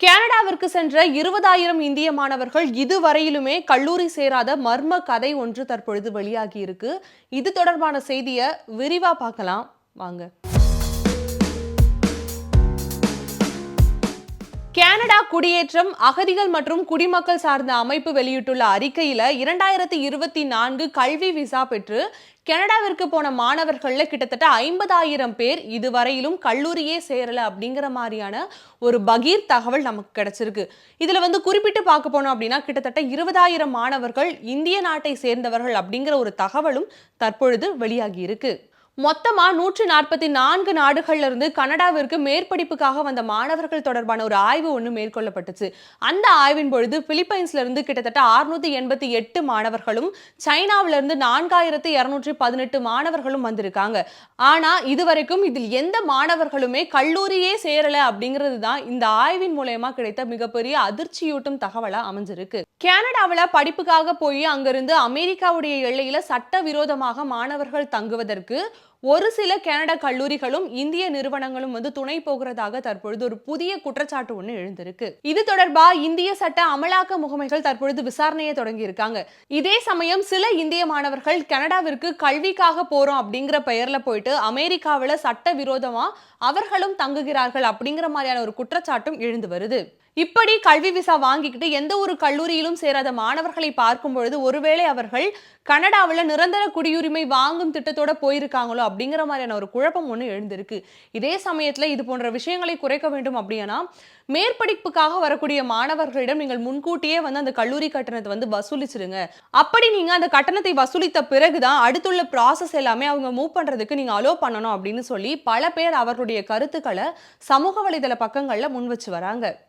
கனடாவிற்கு சென்ற 20,000 இந்திய மாணவர்கள் இதுவரையிலுமே கல்லூரி சேராத மர்ம கதை ஒன்று தற்பொழுது வெளியாகி இருக்கு. இது தொடர்பான செய்தியை விரிவா பார்க்கலாம் வாங்க. கனடா குடியேற்றம், அகதிகள் மற்றும் குடிமக்கள் சார்ந்த அமைப்பு வெளியிட்டுள்ள அறிக்கையில 2024 கல்வி விசா பெற்று கனடாவிற்கு போன மாணவர்கள்ல கிட்டத்தட்ட 50,000 பேர் இதுவரையிலும் கல்லூரியே சேரல அப்படிங்கிற மாதிரியான ஒரு பகீர் தகவல் நமக்கு கிடைச்சிருக்கு. இதுல குறிப்பிட்டு பார்க்க போனோம் அப்படின்னா கிட்டத்தட்ட 20,000 மாணவர்கள் இந்திய நாட்டை சேர்ந்தவர்கள் அப்படிங்கிற ஒரு தகவலும் தற்பொழுது வெளியாகி இருக்கு. மொத்தமா 144 நாடுகள்ல இருந்து கனடாவிற்கு மேற்படிப்புக்காக வந்த மாணவர்கள் தொடர்பான ஒரு ஆய்வு ஒன்று மேற்கொள்ளப்பட்டுச்சு. அந்த ஆய்வின் பொழுது பிலிப்பைன்ஸ்ல இருந்து கிட்டத்தட்ட 688 மாணவர்களும், சைனாவில இருந்து 4218 மாணவர்களும் வந்திருக்காங்க. ஆனா இதுவரைக்கும் இதில் எந்த மாணவர்களுமே கல்லூரியே சேரல அப்படிங்கிறது தான் இந்த ஆய்வின் மூலமா கிடைத்த மிகப்பெரிய அதிர்ச்சியூட்டும் தகவலா அமைஞ்சிருக்கு. கனடாவில படிப்புக்காக போய் அங்கிருந்து அமெரிக்காவுடைய எல்லையில சட்டவிரோதமாக மாணவர்கள் தங்குவதற்கு ஒரு சில கனடா கல்லூரிகளும் இந்திய நிறுவனங்களும் துணை போகிறதாக தற்பொழுது ஒரு புதிய குற்றச்சாட்டு ஒன்று எழுந்திருக்கு. இது தொடர்பா இந்திய சட்ட அமலாக்க முகமைகள் தற்பொழுது விசாரணையை தொடங்கி இருக்காங்க. இதே சமயம் சில இந்திய மாணவர்கள் கனடாவிற்கு கல்விக்காக போறோம் அப்படிங்கிற பெயர்ல போயிட்டு அமெரிக்காவில சட்டவிரோதமா அவர்களும் தங்குகிறார்கள் அப்படிங்கிற மாதிரியான ஒரு குற்றச்சாட்டும் எழுந்து வருது. இப்படி கல்வி விசா வாங்கிக்கிட்டு எந்த ஒரு கல்லூரியிலும் சேராத மாணவர்களை பார்க்கும் பொழுது ஒருவேளை அவர்கள் கனடாவில் நிரந்தர குடியுரிமை வாங்கும் திட்டத்தோட போயிருக்காங்களோ அப்படிங்கிற மாதிரியான ஒரு குழப்பம் ஒன்று எழுந்திருக்கு. இதே சமயத்தில் இது போன்ற விஷயங்களை குறைக்க வேண்டும் அப்படின்னா மேற்படிப்புக்காக வரக்கூடிய மாணவர்களிடம் நீங்கள் முன்கூட்டியே அந்த கல்லூரி கட்டணத்தை வசூலிச்சிருங்க. அப்படி நீங்க அந்த கட்டணத்தை வசூலித்த பிறகுதான் அடுத்துள்ள ப்ராசஸ் எல்லாமே அவங்க மூவ் பண்றதுக்கு நீங்க அலோ பண்ணணும் அப்படின்னு சொல்லி பல பேர் அவர்களுடைய கருத்துக்களை சமூக வலைதள பக்கங்கள்ல முன் வச்சு வராங்க.